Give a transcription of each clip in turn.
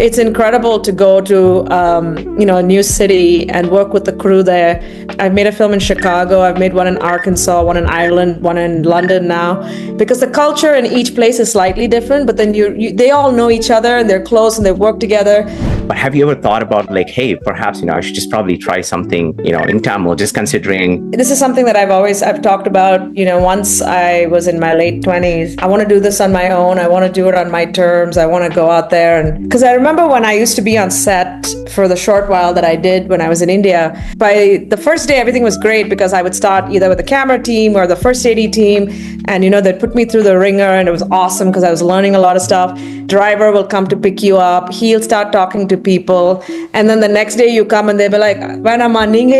It's incredible to go to, a new city and work with the crew there. I've made a film in Chicago. I've made one in Arkansas, one in Ireland, one in London now. Because the culture in each place is slightly different, but then they all know each other and they're close and they work together. But have you ever thought about like, hey, perhaps, I should just probably try something, in Tamil, just considering. This is something that I've talked about, once I was in my late 20s. I want to do this on my own. I want to do it on my terms. I want to go out there. And because I remember when I used to be on set for the short while that I did when I was in India, by the first day, everything was great because I would start either with the camera team or the first AD team. And, they'd put me through the ringer and it was awesome because I was learning a lot of stuff. Driver will come to pick you up. He'll start talking to people. And then the next day you come and they'll be like, Vanamma, ninge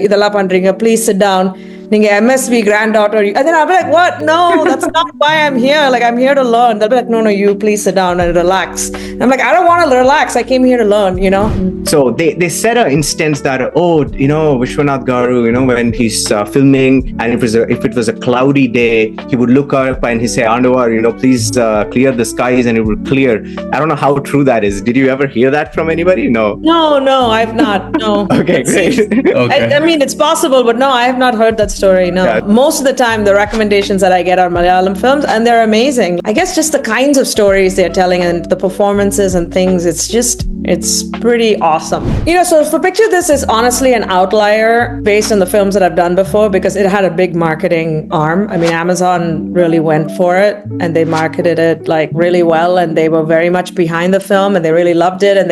idella pandringa, please sit down. Ninge MSV granddaughter. And then I'll be like, what? No, that's not why I'm here. Like, I'm here to learn. They'll be like, no, you please sit down and relax. And I'm like, I don't want to relax. I came here to learn, So they set an instance that, Vishwanath Garu, when he's filming and if it was a cloudy day, he would look up and he'd say, Andavar, please clear the skies, and it would clear. I don't know how true that is. Did you ever hear that from anybody? No. No, I've not. No. Okay, great. Okay. I mean, it's possible, but no, I have not heard that story. No. Yeah. Most of the time, the recommendations that I get are Malayalam films, and they're amazing. I guess just the kinds of stories they're telling and the performances and things, it's pretty awesome. So for Picture This is honestly an outlier based on the films that I've done before because it had a big marketing arm. I mean, Amazon really went for it and they marketed it like really well, and they were very much behind the film and they really loved it. And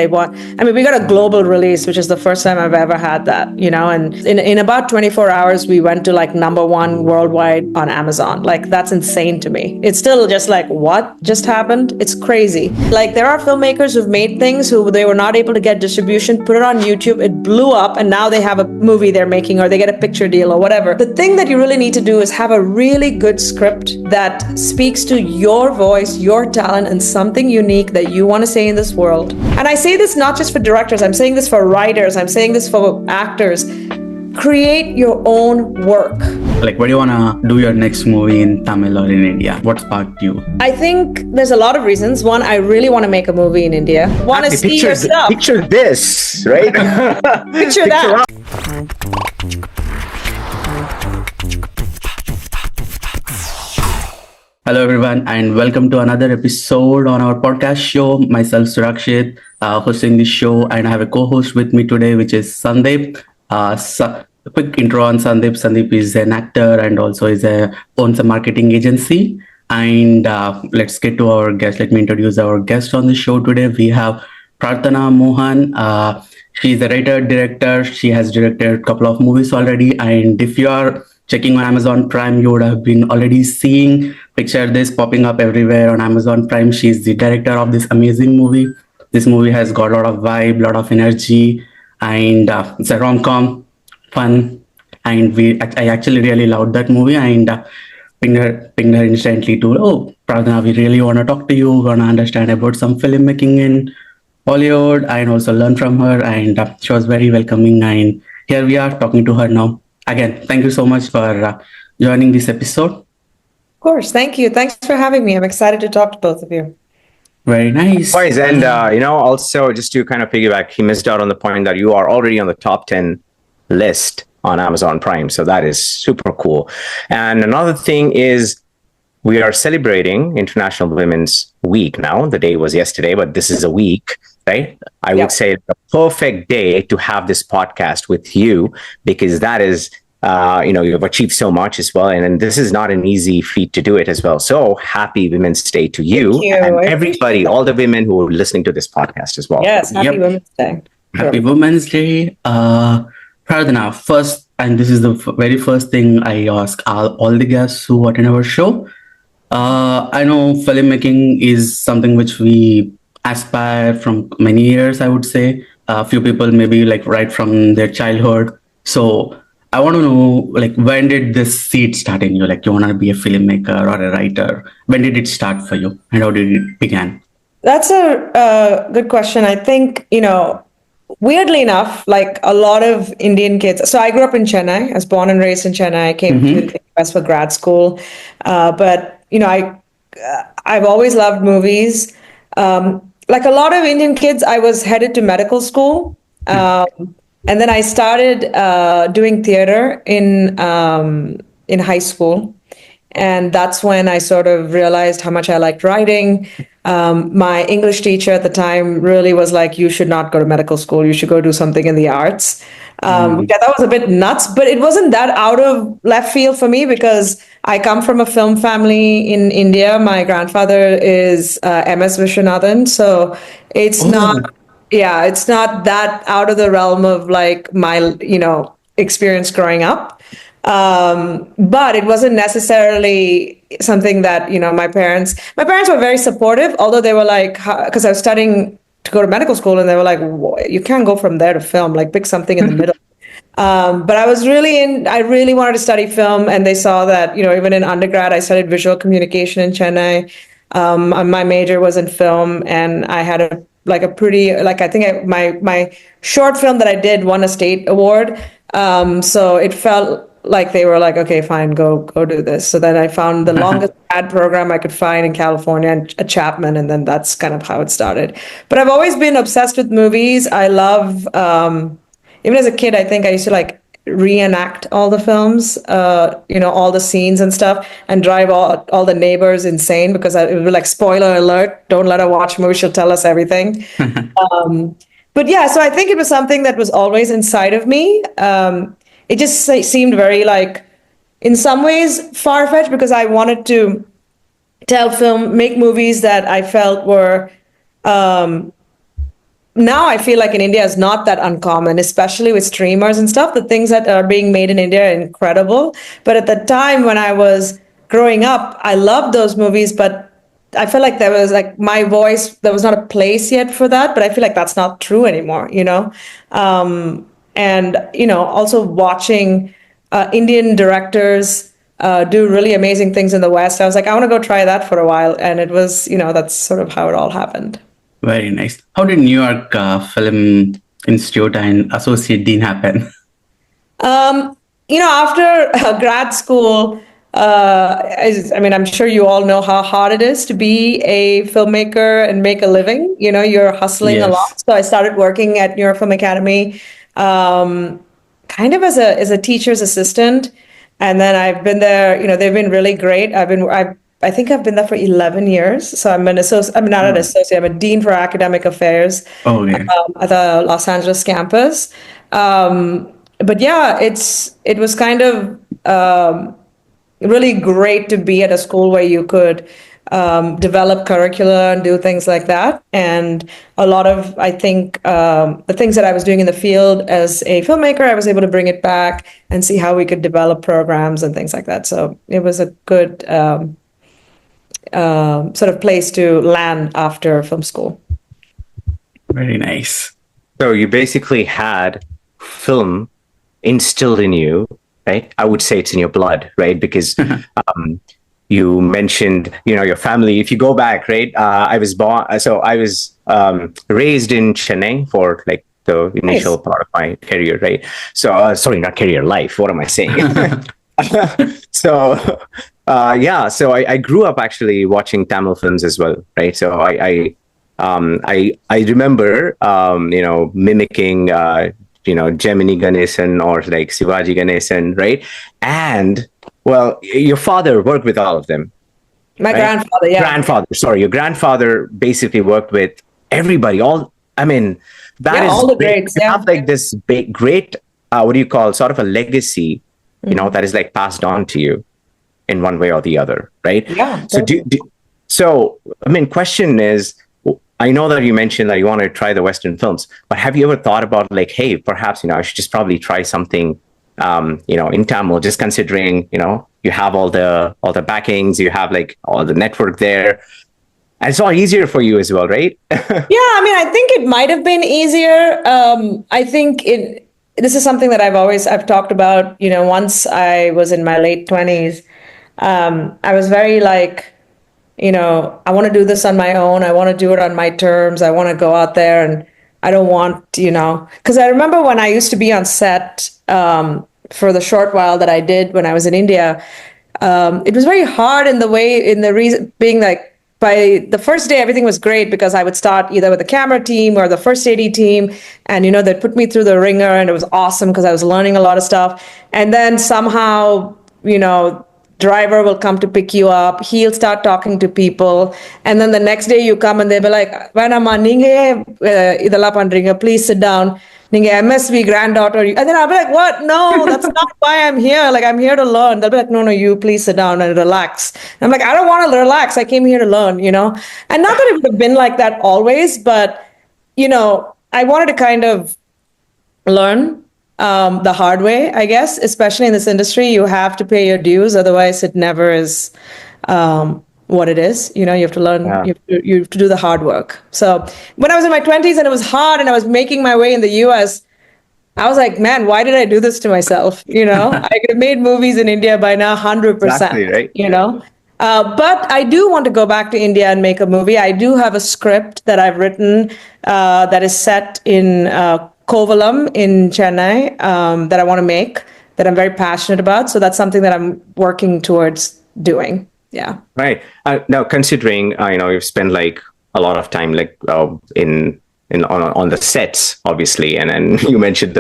we got a global release, which is the first time I've ever had that, and in about 24 hours, we went to like #1 worldwide on Amazon. Like, that's insane to me. It's still just like, what just happened? It's crazy. Like, there are filmmakers who've made things who they were not able to get distribution, put it on YouTube, it blew up, and now they have a movie they're making or they get a picture deal or whatever. The thing that you really need to do is have a really good script that speaks to your voice, your talent, and something unique that you want to say in this world. And I say this not just for directors, I'm saying this for writers, I'm saying this for actors. Create your own work. Like, where do you want to do your next movie in Tamil or in India? What sparked you? I think there's a lot of reasons. One, I really want to make a movie in India. Want to see your stuff. Picture this, right? Picture that. Hello everyone, and welcome to another episode on our podcast show. Myself, Surakshit, hosting this show, and I have a co-host with me today, which is Sandeep. A quick intro on Sandeep. Sandeep is an actor and also owns a marketing agency. And let's get to our guest. Let me introduce our guest on the show today. We have Prarthana Mohan. She's a writer, director. She has directed a couple of movies already. And if you are checking on Amazon Prime, you would have been already seeing Picture This popping up everywhere on Amazon Prime. She's the director of this amazing movie. This movie has got a lot of vibe, a lot of energy. And it's a rom-com, fun, and I actually really loved that movie, and pinged her instantly to, Prarthana, we really want to talk to you, we want to understand about some filmmaking in Hollywood, and also learn from her, and she was very welcoming, and here we are talking to her now. Again, thank you so much for joining this episode. Of course, thank you. Thanks for having me. I'm excited to talk to both of you. Very nice. And, also just to kind of piggyback, he missed out on the point that you are already on the top 10 list on Amazon Prime. So that is super cool. And another thing is we are celebrating International Women's Week now. The day was yesterday, but this is a week, right? I would say the perfect day to have this podcast with you, because that is you've achieved so much as well. And this is not an easy feat to do it as well. So happy Women's Day to you and everybody, all the women who are listening to this podcast as well. Yes, happy Women's Day. Happy Women's Day. Prarthana, first, and this is the very first thing I ask all the guests who attend our show. I know filmmaking is something which we aspire from many years, I would say. A few people maybe like right from their childhood. So I want to know, like, when did this seed start in you? Like, you want to be a filmmaker or a writer? When did it start for you, and how did it begin? That's a good question. I think, weirdly enough, like a lot of Indian kids. So I grew up in Chennai. I was born and raised in Chennai. I came to the US for grad school. But, I've always loved movies. like a lot of Indian kids, I was headed to medical school. And then I started doing theater in high school. And that's when I sort of realized how much I liked writing. My English teacher at the time really was like, you should not go to medical school. You should go do something in the arts. Which I thought was a bit nuts, but it wasn't that out of left field for me because I come from a film family in India. My grandfather is MS Vishwanathan. So it's not, yeah, it's not that out of the realm of like my, experience growing up. But it wasn't necessarily something that, my parents were very supportive, although they were like, because I was studying to go to medical school and they were like, you can't go from there to film, like pick something in the middle. But I really wanted to study film, and they saw that, even in undergrad, I studied visual communication in Chennai. And my major was in film, and I had a pretty, like, I think my short film that I did won a state award. So it felt like they were like, okay, fine, go do this. So then I found the longest ad program I could find in California at Chapman, and then that's kind of how it started. But I've always been obsessed with movies. I love, even as a kid, I think I used to like reenact all the films, all the scenes and stuff, and drive all the neighbors insane because it would be like, spoiler alert, don't let her watch a movie, she'll tell us everything. But yeah, so I think it was something that was always inside of me. It just seemed very like, in some ways, far-fetched because I wanted to make movies that I felt were, now I feel like in India is not that uncommon, especially with streamers and stuff. The things that are being made in India are incredible. But at the time when I was growing up, I loved those movies, but I felt like there was like my voice, there was not a place yet for that. But I feel like that's not true anymore, and, also watching Indian directors do really amazing things in the West. I was like, I want to go try that for a while. And it was, that's sort of how it all happened. Very nice. How did New York Film Institute and Associate Dean happen? After grad school, I'm sure you all know how hard it is to be a filmmaker and make a living. You're hustling a lot. So I started working at New York Film Academy, kind of as a teacher's assistant. And then I've been there, they've been really great. I think I've been there for 11 years. So I'm an associate, I'm not an associate, I'm a dean for academic affairs at the Los Angeles campus. But yeah, it was kind of really great to be at a school where you could develop curricula and do things like that. And a lot of, I think, the things that I was doing in the field as a filmmaker, I was able to bring it back and see how we could develop programs and things like that. So it was a good sort of place to land after film school. Very nice. So you basically had film instilled in you, right? I would say it's in your blood, right? Because you mentioned, your family. If you go back, right? I was raised in Chennai for like the initial part of my career, right? So, sorry, not career, life. What am I saying? So, so I grew up actually watching Tamil films as well, right? So I remember, mimicking, Gemini Ganesan or like Shivaji Ganesan, right? And well, your father worked with all of them. My grandfather, yeah. Your grandfather basically worked with everybody. All is all the greats. You have like this great, what do you call, sort of a legacy, that is like passed on to you in one way or the other, right? Yeah. So question is, I know that you mentioned that you want to try the Western films, but have you ever thought about like, hey, perhaps, I should just probably try something, in Tamil, just considering, you have all the backings, you have like all the network there. And it's all easier for you as well, right? Yeah, I think it might have been easier. I think this is something that I've talked about, once I was in my late 20s, I was very like, I want to do this on my own. I want to do it on my terms. I want to go out there, and I don't want, because I remember when I used to be on set for the short while that I did when I was in India, it was very hard in the reason being like, by the first day, everything was great because I would start either with the camera team or the first AD team. And, they'd put me through the ringer and it was awesome because I was learning a lot of stuff. And then somehow, driver will come to pick you up. He'll start talking to people. And then the next day you come and they'll be like, "Venamma, ninge idella pandringa, please sit down. Ninge MSV granddaughter." And then I'll be like, "What? No, that's not why I'm here. Like, I'm here to learn." They'll be like, "No, you please sit down and relax." And I'm like, "I don't want to relax. I came here to learn, And not that it would have been like that always, but, I wanted to kind of learn the hard way, I guess, especially in this industry. You have to pay your dues. Otherwise, it never is what it is. You have to learn, you have to do the hard work. So when I was in my 20s and it was hard and I was making my way in the US, I was like, man, why did I do this to myself? I could have made movies in India by now 100%, Exactly, right? But I do want to go back to India and make a movie. I do have a script that I've written that is set in Kovalam in Chennai that I want to make, that I'm very passionate about. So that's something that I'm working towards doing. Yeah. Right. Now, considering, you've spent like a lot of time like on the sets, obviously, and then you mentioned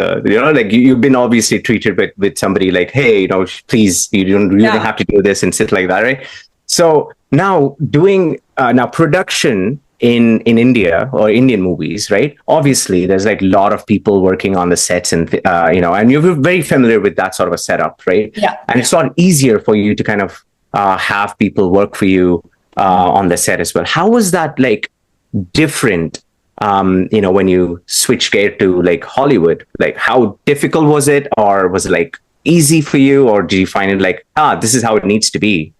you've been obviously treated with somebody like, hey, please, you don't have to do this and sit like that, right? So now doing production in India or Indian movies, right? Obviously, there's like a lot of people working on the sets and, and you're very familiar with that sort of a setup, right? Yeah. And it's a lot easier for you to kind of have people work for you on the set as well. How was that like different, when you switch gear to like Hollywood? Like how difficult was it, or was it like easy for you, or do you find it like, this is how it needs to be?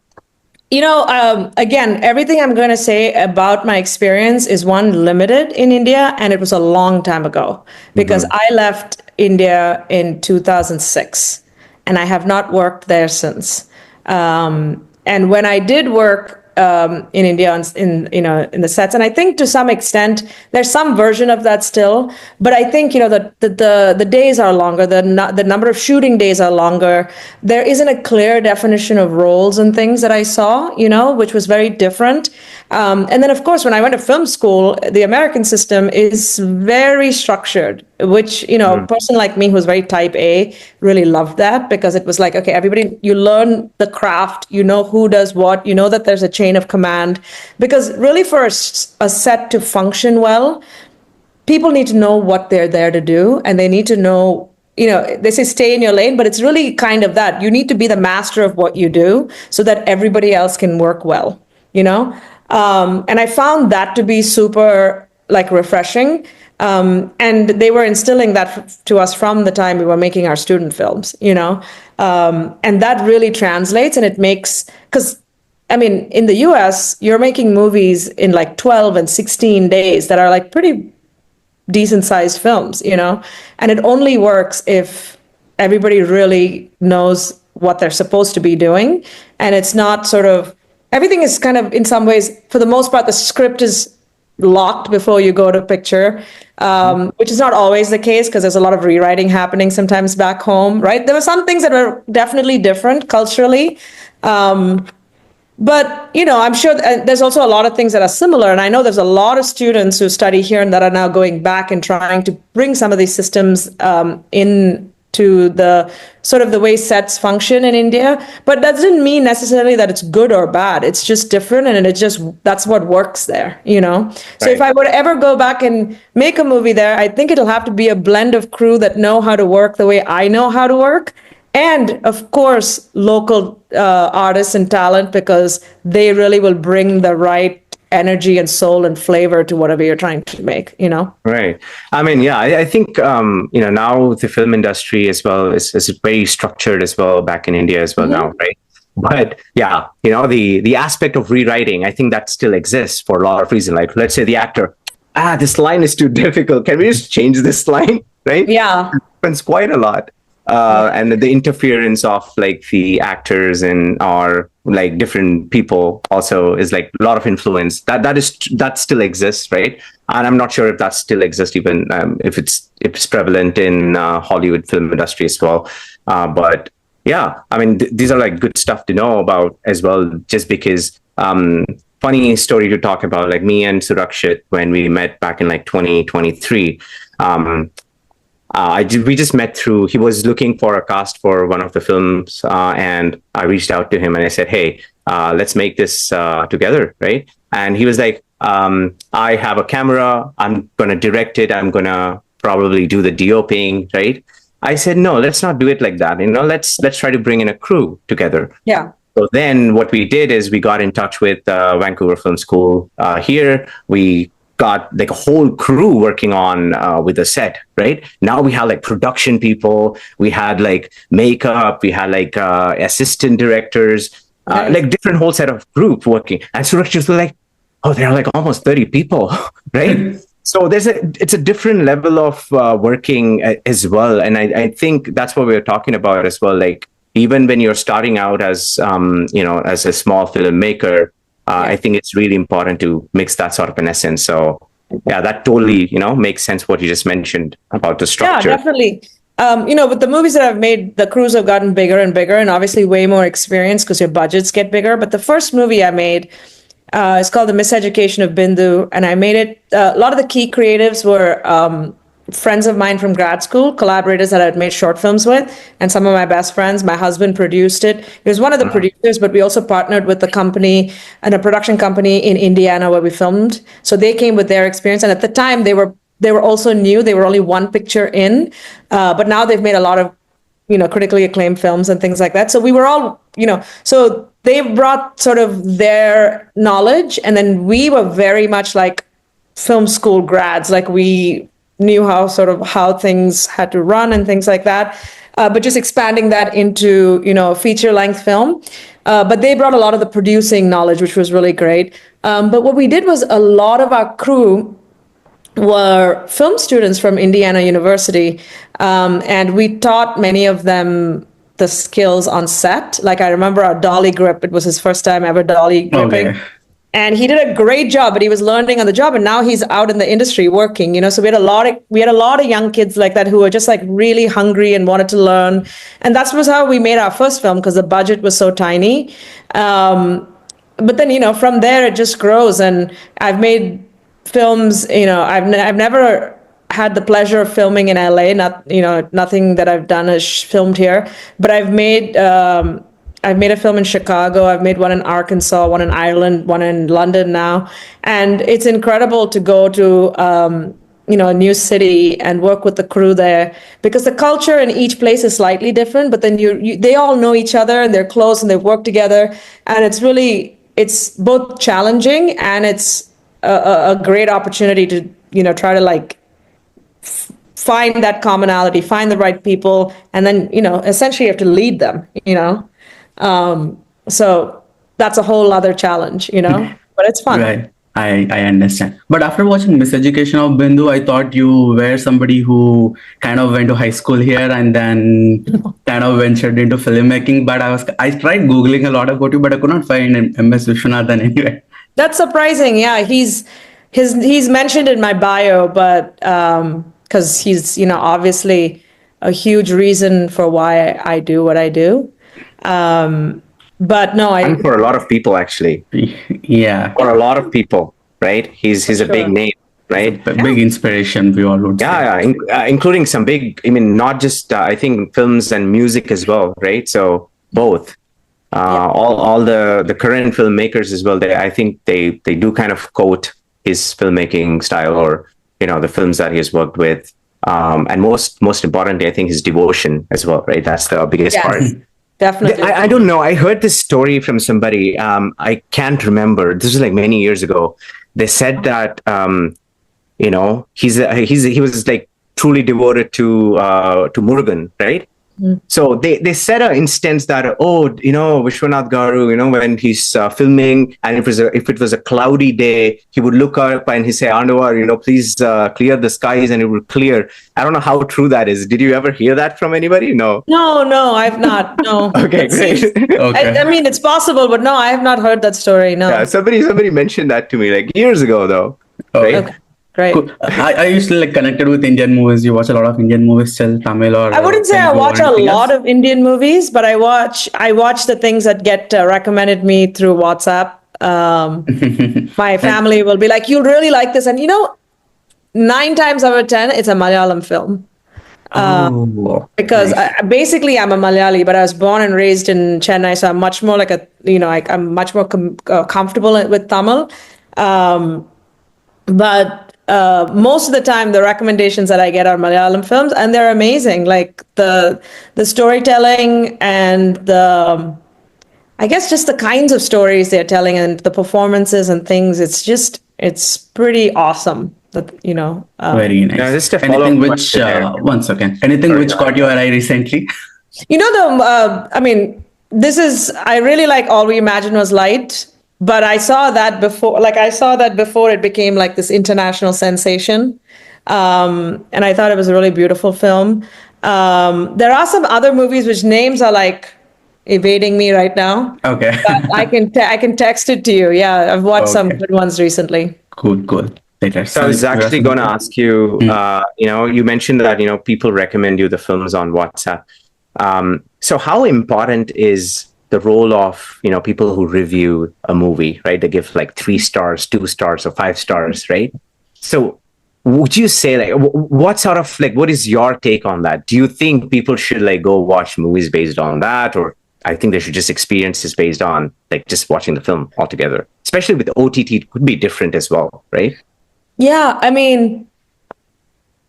Again, everything I'm going to say about my experience is limited in India, and it was a long time ago because I left India in 2006 and I have not worked there since. And when I did work in India in the sets, and I think to some extent there's some version of that still, but I think the days are longer, the number of shooting days are longer. There isn't a clear definition of roles and things that I saw, which was very different. And then of course when I went to film school, the American system is very structured, which a person like me who's very type A really loved that, because it was like, okay, everybody, you learn the craft, who does what, that there's a chain of command, because really for a set to function well, people need to know what they're there to do, and they need to know, they say stay in your lane, but it's really kind of that. You need to be the master of what you do so that everybody else can work well, and I found that to be super like refreshing. And they were instilling that to us from the time we were making our student films, and that really translates, and it makes, because in the US, you're making movies in like 12 and 16 days that are like pretty decent sized films, and it only works if everybody really knows what they're supposed to be doing. And it's not sort of, everything is kind of, in some ways, for the most part, the script is locked before you go to picture, which is not always the case because there's a lot of rewriting happening sometimes back home, right? There were some things that were definitely different culturally. But, I'm sure there's also a lot of things that are similar. And I know there's a lot of students who study here and that are now going back and trying to bring some of these systems into the sort of the way sets function in India. But that doesn't mean necessarily that it's good or bad. It's just different. And that's what works there, So if I were to ever go back and make a movie there, I think it'll have to be a blend of crew that know how to work the way I know how to work. And of course, local artists and talent, because they really will bring the right energy and soul and flavor to whatever you're trying to make, Right. I think, now the film industry as well is very structured as well back in India as well now, right? But yeah, the aspect of rewriting, I think that still exists for a lot of reasons. Like, let's say the actor, this line is too difficult. Can we just change this line? Right? Yeah. It happens quite a lot. And the interference of like the actors and or like different people also is like a lot of influence that still exists, right? And I'm not sure if that still exists, even if it's prevalent in Hollywood film industry as well. But yeah, these are like good stuff to know about as well, just because funny story to talk about. Like me and Surakshit, when we met back in like 2023, we just met through, he was looking for a cast for one of the films, and I reached out to him and I said, hey, let's make this together, right? And he was like, I have a camera, I'm going to direct it, I'm going to probably do the DOPing, right? I said, no, let's not do it like that. Let's try to bring in a crew together. Yeah. So then what we did is we got in touch with Vancouver Film School here. We got like a whole crew working on with the set, right? Now we have like production people, we had like makeup, we had like assistant directors, like different whole set of group working. And so just like, oh, there are like almost 30 people, right? So it's a different level of working as well. And I think that's what we were talking about as well. Like, even when you're starting out as, as a small filmmaker, I think it's really important to mix that sort of an essence. So yeah, that totally, makes sense what you just mentioned about the structure. Yeah, definitely. With the movies that I've made, the crews have gotten bigger and bigger and obviously way more experience because your budgets get bigger. But the first movie I made is called The Miseducation of Bindu. And I made it, a lot of the key creatives were friends of mine from grad school, collaborators that I'd made short films with, and some of my best friends. My husband produced it. He was one of the producers, but we also partnered with the company and a production company in Indiana where we filmed. So they came with their experience. And at the time they were also new. They were only one picture in, but now they've made a lot of, critically acclaimed films and things like that. So we were all, so they brought sort of their knowledge, and then we were very much like film school grads. Like we knew how things had to run and things like that, but just expanding that into a feature length film. But they brought a lot of the producing knowledge, which was really great. But what we did was a lot of our crew were film students from Indiana University, and we taught many of them the skills on set. Like I remember our dolly grip; it was his first time ever dolly gripping. Okay. And he did a great job, but he was learning on the job, and now he's out in the industry working. So we had a lot of young kids like that who were just like really hungry and wanted to learn, and that was how we made our first film because the budget was so tiny. But then from there it just grows, and I've made films. I've never had the pleasure of filming in LA. Nothing that I've done is filmed here, but I've made a film in Chicago. I've made one in Arkansas, one in Ireland, one in London now. And it's incredible to go to, a new city and work with the crew there because the culture in each place is slightly different, but then they all know each other and they're close and they've worked together. And it's both challenging and it's a great opportunity to, try to like find that commonality, find the right people, and then, essentially you have to lead them, so that's a whole other challenge, but it's fun. Right. I understand. But after watching Miseducation of Bindu, I thought you were somebody who kind of went to high school here and then kind of ventured into filmmaking. But I tried Googling a lot about you, but I could not find MS Vishwanathan anywhere. That's surprising. Yeah, he's mentioned in my bio, but because he's obviously a huge reason for why I do what I do. But no, and for a lot of people, actually. Yeah. For a lot of people, right? He's a big name, right? A big inspiration, we all would say. Yeah, including some big, not just, I think, films and music as well, right? So both. All the current filmmakers as well, I think they do kind of quote his filmmaking style or, the films that he has worked with. And most importantly, I think his devotion as well, right? That's the biggest part. Definitely. I don't know. I heard this story from somebody. I can't remember. This was like many years ago. They said that he was like truly devoted to Murugan, right? So they said an instance that Vishwanath Garu, when he's filming and if it was a cloudy day, he would look up and he say, Anwar, please clear the skies, and it would clear. I don't know how true that is. Did you ever hear that from anybody? No, I've not. No. Okay, great. Okay. I mean, it's possible, but no, I have not heard that story. No. Yeah, somebody mentioned that to me like years ago, though. Right? Okay. Great. Cool. I used to connected with Indian movies. You watch a lot of Indian movies still, Tamil or? I wouldn't say I watch a lot of Indian movies, but I watch the things that get recommended me through WhatsApp. My family will be like, "You'll really like this," and 9 times out of 10, it's a Malayalam film. Because Nice. basically I'm a Malayali, but I was born and raised in Chennai, so I'm much more like I'm much more comfortable with Tamil. But most of the time, the recommendations that I get are Malayalam films, and they're amazing. Like the storytelling and I guess just the kinds of stories they're telling and the performances and things. It's pretty awesome. Very nice. Now, just a Anything follow-up which, question there. one second, anything Sorry, which caught your eye recently? I mean, I really like All We Imagined Was Light, but I saw that before it became like this international sensation. And I thought it was a really beautiful film. There are some other movies which names are like evading me right now. Okay. But I can text it to you. Yeah, I've watched some Okay. good ones recently. Cool, cool. Later. So I was actually going to ask you, you mentioned that, people recommend you the films on WhatsApp. So how important is the role of, people who review a movie, right? They give like 3 stars, 2 stars, or 5 stars, right? So would you say like, what sort of like, what is your take on that? Do you think people should like go watch movies based on that? Or I think they should just experience this based on like just watching the film altogether, especially with OTT, it could be different as well, right? Yeah, I mean,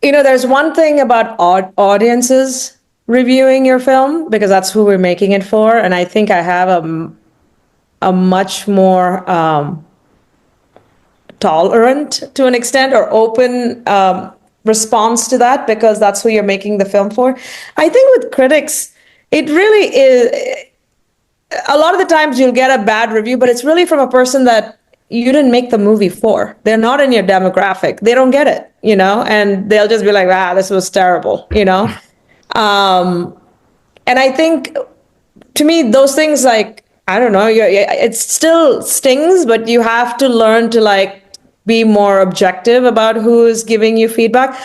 there's one thing about audiences reviewing your film because that's who we're making it for, and I think I have a much more tolerant to an extent or open response to that because that's who you're making the film for. I think with critics, it really is. A lot of the times you'll get a bad review, but it's really from a person that you didn't make the movie for. They're not in your demographic. They don't get it, and they'll just be like, this was terrible, And I think to me, those things like, I don't know, it still stings, but you have to learn to like be more objective about who is giving you feedback.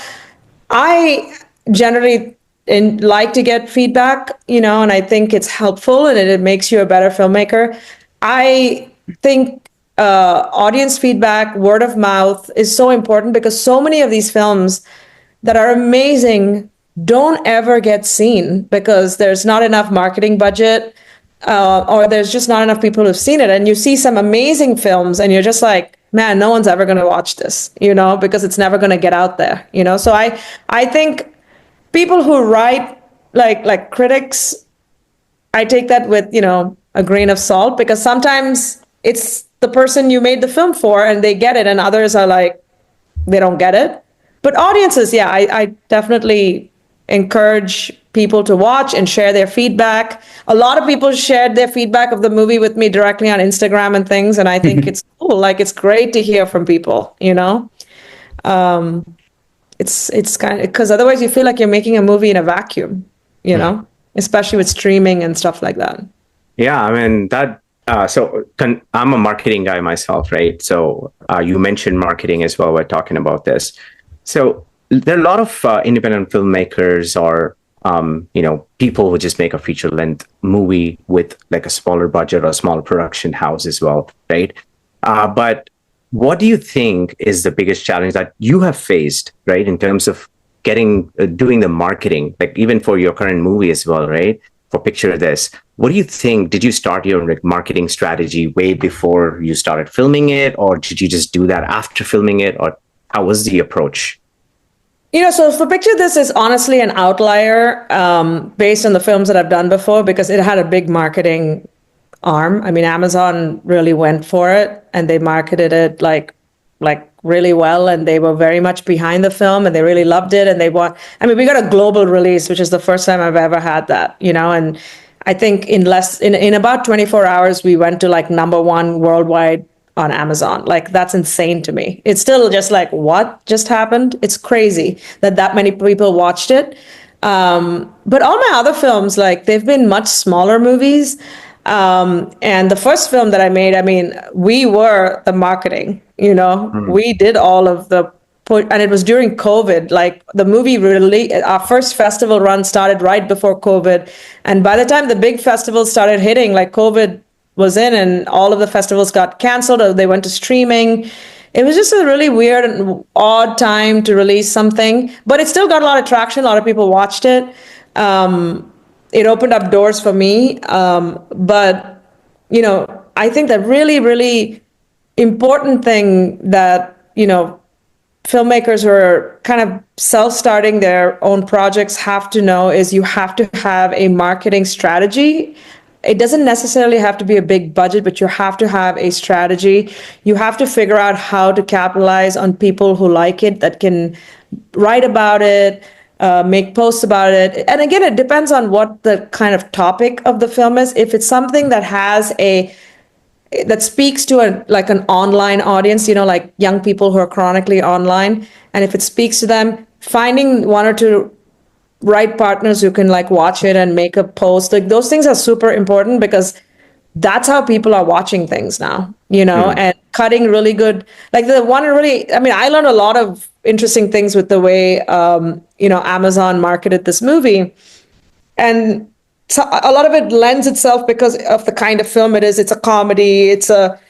I generally like to get feedback, and I think it's helpful and it makes you a better filmmaker. I think audience feedback, word of mouth is so important because so many of these films that are amazing don't ever get seen because there's not enough marketing budget or there's just not enough people who've seen it. And you see some amazing films and you're just like, man, no one's ever going to watch this, because it's never going to get out there, So I think people who write like critics, I take that with, a grain of salt because sometimes it's the person you made the film for and they get it and others are like, they don't get it. But audiences, yeah, I definitely encourage people to watch and share their feedback. A lot of people shared their feedback of the movie with me directly on Instagram and things. And I think it's cool. Like, it's great to hear from people, It's kind of, because otherwise you feel like you're making a movie in a vacuum, especially with streaming and stuff like that. Yeah, I mean, I'm a marketing guy myself, right? So you mentioned marketing as well. We're talking about this. So there are a lot of independent filmmakers or, people who just make a feature length movie with like a smaller budget or a small production house as well, right? But what do you think is the biggest challenge that you have faced, right, in terms of doing the marketing, like even for your current movie as well, right? For Picture This, what do you think? Did you start your like marketing strategy way before you started filming it, or did you just do that after filming it, or how was the approach? So for Picture This is honestly an outlier based on the films that I've done before because it had a big marketing arm. I mean, Amazon really went for it and they marketed it like really well, and they were very much behind the film and they really loved it. And we got a global release, which is the first time I've ever had that, and I think in about 24 hours, we went to like #1 worldwide on Amazon. Like, that's insane to me. It's still just like, what just happened? It's crazy that many people watched it. But all my other films, like, they've been much smaller movies. And the first film that I made, I mean, we were the marketing, we did all of and it was during COVID. Like, the movie really, our first festival run started right before COVID. And by the time the big festivals started hitting, like, COVID was in, and all of the festivals got canceled or they went to streaming. It was just a really weird and odd time to release something, but it still got a lot of traction. A lot of people watched it. It opened up doors for me. But, I think the really, really important thing that, filmmakers who are kind of self-starting their own projects have to know is you have to have a marketing strategy. It doesn't necessarily have to be a big budget, but you have to have a strategy. You have to figure out how to capitalize on people who like it, that can write about it, make posts about it. And again, it depends on what the kind of topic of the film is. If it's something that speaks to an online audience, like young people who are chronically online. And if it speaks to them, finding one or two right partners who can watch it and make a post, like those things are super important, because that's how people are watching things now, and cutting really good, like the one really, I learned a lot of interesting things with the way, Amazon marketed this movie. And so a lot of it lends itself because of the kind of film it is. It's a comedy, it's a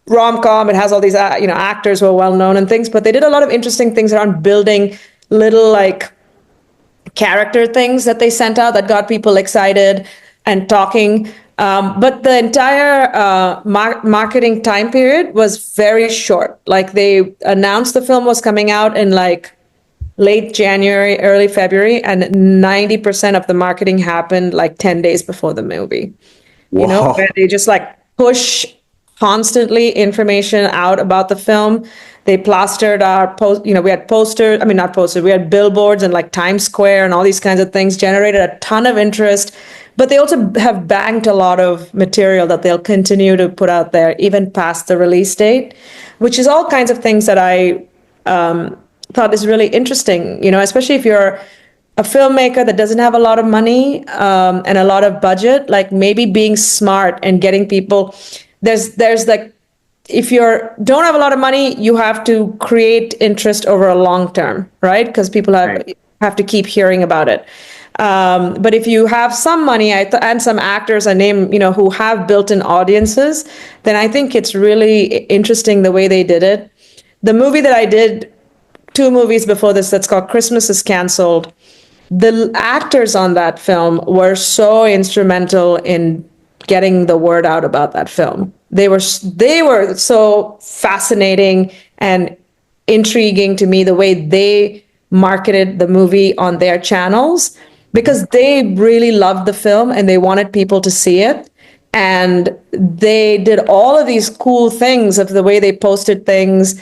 rom-com, it has all these actors who are well known and things, but they did a lot of interesting things around building little character things that they sent out that got people excited and talking. But the entire marketing time period was very short. Like, they announced the film was coming out in late January, early February, and 90% of the marketing happened 10 days before the movie. Wow. Where they just push constantly information out about the film. They plastered our we had posters, not posters, we had billboards and Times Square and all these kinds of things, generated a ton of interest. But they also have banked a lot of material that they'll continue to put out there even past the release date, which is all kinds of things that I thought is really interesting, especially if you're a filmmaker that doesn't have a lot of money and a lot of budget, maybe being smart and getting people. There's if you don't have a lot of money, you have to create interest over a long term, right? Because people have to keep hearing about it. But if you have some money and some actors who have built-in audiences, then I think it's really interesting the way they did it. The movie that I did 2 movies before this, that's called Christmas is Cancelled. The actors on that film were so instrumental in getting the word out about that film. They were so fascinating and intriguing to me, the way they marketed the movie on their channels, because they really loved the film and they wanted people to see it. And they did all of these cool things of the way they posted things.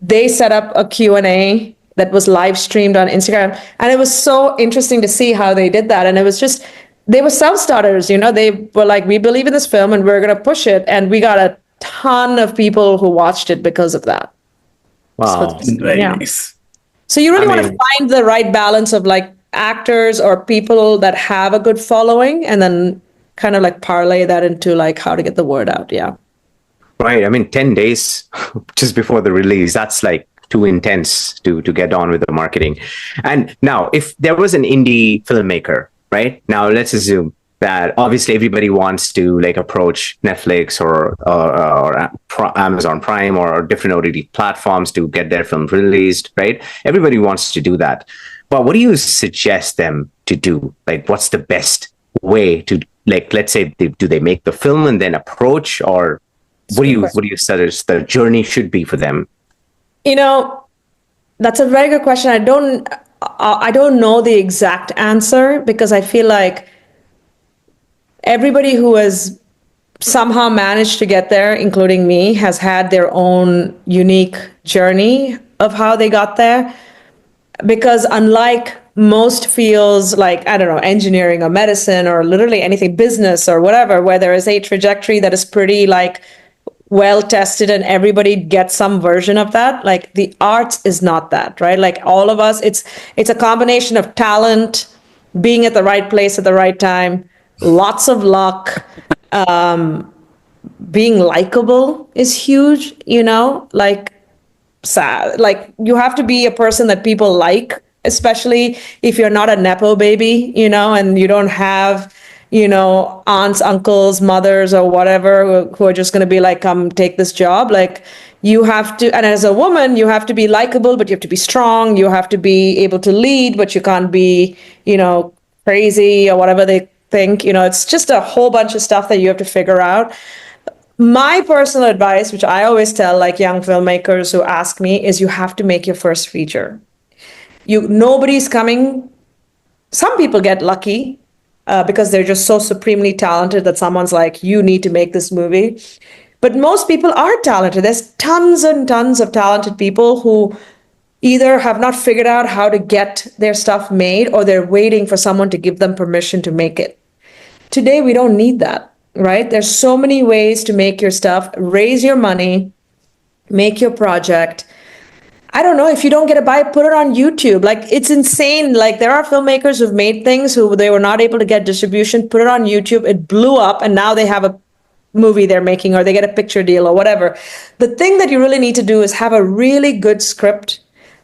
They set up a Q&A that was live streamed on Instagram. And it was so interesting to see how they did that. And it was just, they were self-starters, they were like, we believe in this film and we're going to push it. And we got a ton of people who watched it because of that. Wow. Very nice. So you really want to find the right balance of actors or people that have a good following, and then kind of parlay that into how to get the word out. Yeah. Right. 10 days just before the release, that's too intense to get on with the marketing. And now, if there was an indie filmmaker, right? Now, let's assume that obviously everybody wants to approach Netflix or Amazon Prime or different OTT platforms to get their film released, right? Everybody wants to do that. But what do you suggest them to do? What's the best way to, let's say, do they make the film and then approach, or what do you suggest the journey should be for them? That's a very good question. I don't know the exact answer, because I feel like everybody who has somehow managed to get there, including me, has had their own unique journey of how they got there. Because unlike most fields engineering or medicine or literally anything, business or whatever, where there is a trajectory that is pretty well tested and everybody gets some version of that, the arts is not that, right? All of us, it's a combination of talent, being at the right place at the right time, lots of luck, being likable is huge, you have to be a person that people like, especially if you're not a nepo baby, and you don't have aunts, uncles, mothers, or whatever who are just going to be like, come take this job. Like, you have to, and as a woman, you have to be likable, but you have to be strong. You have to be able to lead, but you can't be, crazy or whatever they think. It's just a whole bunch of stuff that you have to figure out. My personal advice, which I always tell like young filmmakers who ask me, is you have to make your first feature. Nobody's coming. Some people get lucky because they're just so supremely talented that someone's like, you need to make this movie. But most people are talented. There's tons and tons of talented people who either have not figured out how to get their stuff made, or they're waiting for someone to give them permission to make it. Today, we don't need that, right? There's so many ways to make your stuff, raise your money, make your project. I don't know, if you don't get a buy, put it on YouTube. Like, it's insane. Like, there are filmmakers who've made things who they were not able to get distribution, put it on YouTube, it blew up, and now they have a movie they're making, or they get a picture deal or whatever. The thing that you really need to do is have a really good script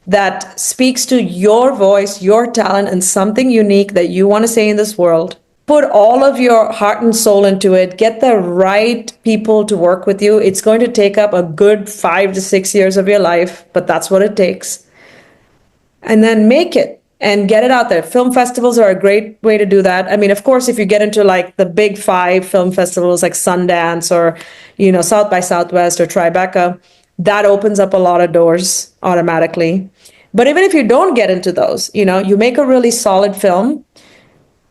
that speaks to your voice, your talent, and something unique that you want to say in this world. Put all of your heart and soul into it. Get the right people to work with you. It's going to take up a good 5 to 6 years of your life, but that's what it takes. And then make it and get it out there. Film festivals are a great way to do that. I mean, of course, if you get into like the big 5 film festivals like Sundance or, South by Southwest or Tribeca, that opens up a lot of doors automatically. But even if you don't get into those, you make a really solid film,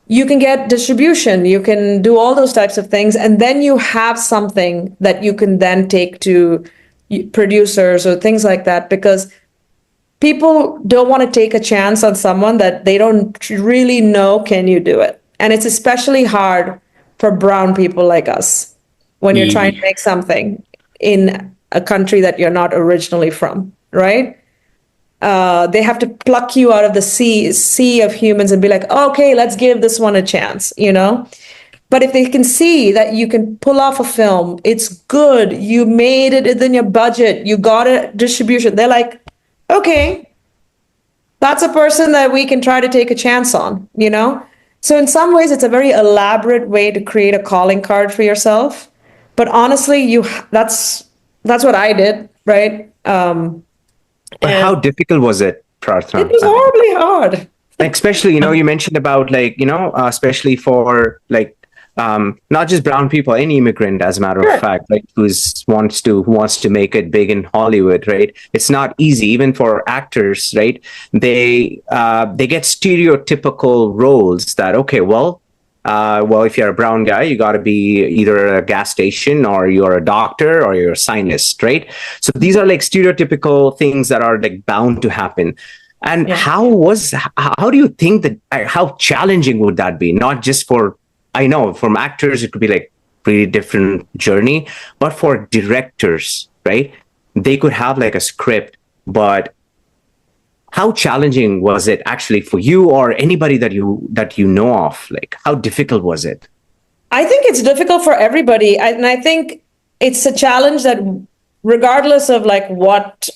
you can get distribution, you can do all those types of things, and then you have something that you can then take to producers or things like that, because people don't want to take a chance on someone that they don't really know, can you do it? And it's especially hard for brown people like us when you're trying to make something in a country that you're not originally from, right? They have to pluck you out of the sea of humans and be like, okay, let's give this one a chance, But if they can see that you can pull off a film, it's good, you made it within your budget, you got a distribution, they're like, okay, that's a person that we can try to take a chance on, So in some ways, it's a very elaborate way to create a calling card for yourself. But honestly, that's what I did, right? But how difficult was it, Prarthana? It was horribly hard. Especially, you mentioned about like, especially for like, not just brown people, any immigrant, as a matter of fact, like who wants to make it big in Hollywood, right? It's not easy, even for actors, right? They get stereotypical roles that, okay, well, if you're a brown guy, you got to be either a gas station, or you're a doctor, or you're a scientist, right? So these are like stereotypical things that are like bound to happen. And how do you think that, how challenging would that be? Not just for, I know from actors, it could be like pretty different journey, but for directors, right? They could have like a script, but how challenging was it actually for you or anybody that you know of? Like, how difficult was it? I think it's difficult for everybody. And I think it's a challenge that regardless of like what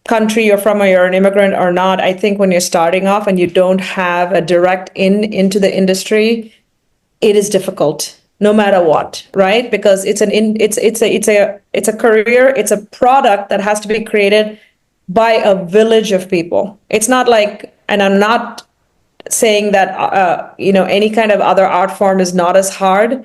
country you're from, or you're an immigrant or not, I think when you're starting off and you don't have a direct into the industry, it is difficult no matter what, right? Because it's a career, it's a product that has to be created by a village of people. It's not like, and I'm not saying that any kind of other art form is not as hard.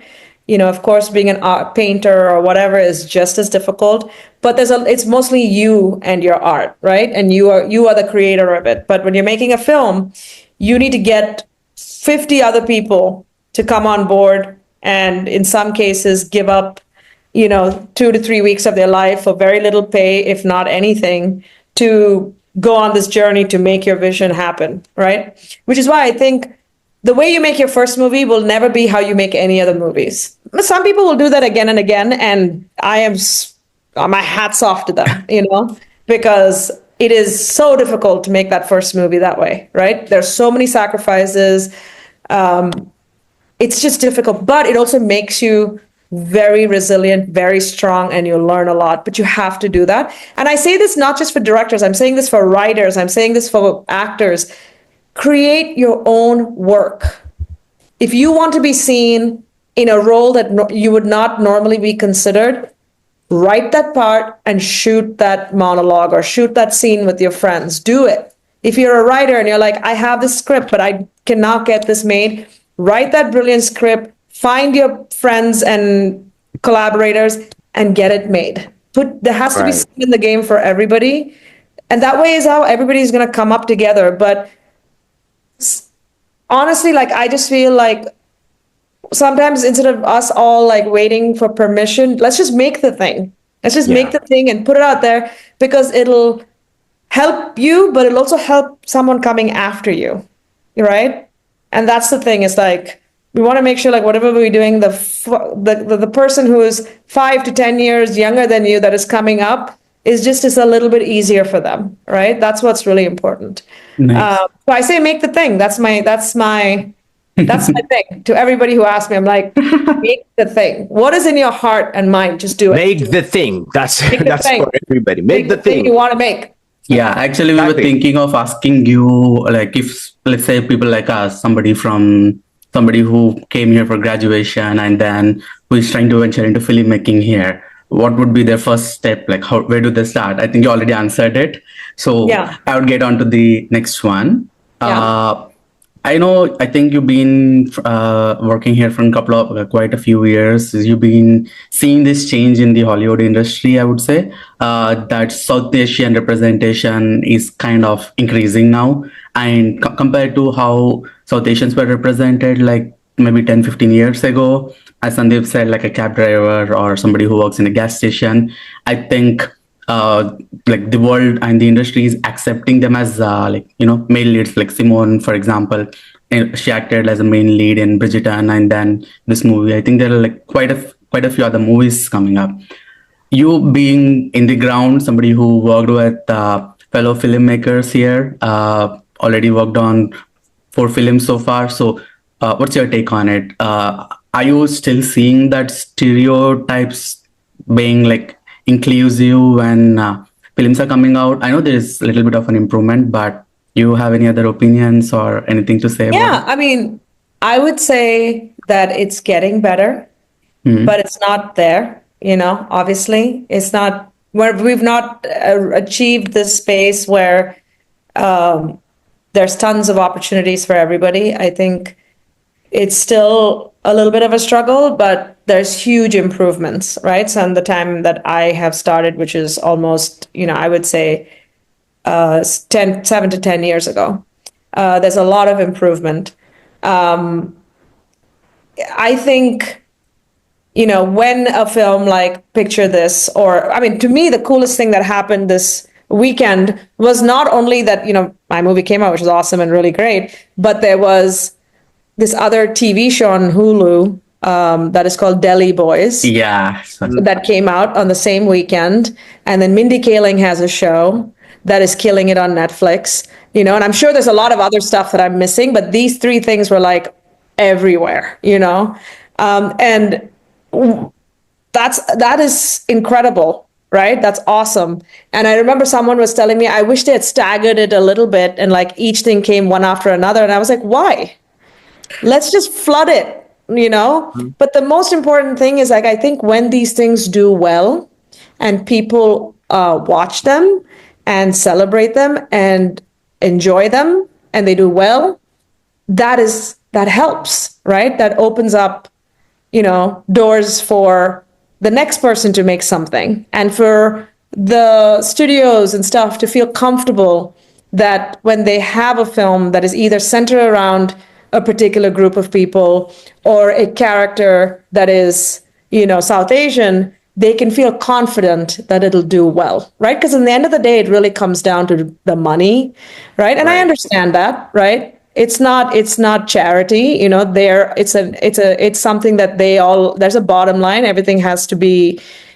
Of course, being an art painter or whatever is just as difficult. But it's mostly you and your art, right? And you are the creator of it. But when you're making a film, you need to get 50 other people to come on board, and in some cases give up 2 to 3 weeks of their life for very little pay, if not anything, to go on this journey to make your vision happen, right? Which is why I think the way you make your first movie will never be how you make any other movies. Some people will do that again and again, and my hat's off to them, because it is so difficult to make that first movie that way, right? There's so many sacrifices. It's just difficult, but it also makes you very resilient, very strong, and you'll learn a lot, but you have to do that. And I say this not just for directors, I'm saying this for writers, I'm saying this for actors. Create your own work. if you want to be seen in a role that you would not normally be considered, write that part and shoot that monologue or shoot that scene with your friends. Do it. If you're a writer and you're like, I have this script, but I cannot get this made, write that brilliant script, find your friends and collaborators and get it made. There has to be skin in the game for everybody. And that way is how everybody's going to come up together. But honestly, like, I just feel like sometimes instead of us all like waiting for permission, let's just make the thing. Let's just make the thing and put it out there, because it'll help you, but it'll also help someone coming after you, right? And that's the thing. It's like, we want to make sure like whatever we're doing, the person who is 5 to 10 years younger than you that is coming up is a little bit easier for them, right? That's what's really important. Nice. So I say make the thing. That's my thing. To everybody who asks me, I'm like, make the thing. What is in your heart and mind? Just do it. Make the thing. That's thing. for everybody. Make the thing you want to make. Yeah, actually, we were thinking of asking you, like, if, let's say, people like us, somebody who came here for graduation and then who is trying to venture into filmmaking here, what would be their first step? Like, where do they start? I think you already answered it. So I would get on to the next one. I think you've been working here for quite a few years. You've been seeing this change in the Hollywood industry, I would say, that South Asian representation is kind of increasing now. And compared to how South Asians were represented like maybe 10, 15 years ago, as Sandeep said, like a cab driver or somebody who works in a gas station, I think like the world and the industry is accepting them as male leads, like Simone, for example. She acted as a main lead in Bridgerton, and then this movie. I think there are like quite a few other movies coming up. You being in the ground, somebody who worked with fellow filmmakers here, already worked on 4 films so far. So what's your take on it? Are you still seeing that stereotypes being like inclusive when films are coming out? I know there's a little bit of an improvement, but you have any other opinions or anything to say about it? Yeah, I mean, I would say that it's getting better, but it's not there, obviously. It's not where we've not achieved this space where there's tons of opportunities for everybody. I think it's still a little bit of a struggle, but there's huge improvements, right? So in the time that I have started, which is almost, I would say 7 to 10 years ago, there's a lot of improvement. I think, when a film like Picture This, to me, the coolest thing that happened this weekend was not only that, my movie came out, which was awesome and really great, but there was this other TV show on Hulu that is called Delhi Boys. Yeah. That came out on the same weekend. And then Mindy Kaling has a show that is killing it on Netflix. And I'm sure there's a lot of other stuff that I'm missing, but these 3 things were like everywhere, and that is incredible, right? That's awesome. And I remember someone was telling me, I wish they had staggered it a little bit and like each thing came one after another. And I was like, why? Let's just flood it, But the most important thing is, like, I think when these things do well and people watch them and celebrate them and enjoy them and they do well, that helps, right? That opens up, doors for the next person to make something, and for the studios and stuff to feel comfortable that when they have a film that is either centered around a particular group of people or a character that is, South Asian, they can feel confident that it'll do well, right? Because in the end of the day, it really comes down to the money, right? And I understand that, right? It's not charity, it's something that there's a bottom line. Everything has to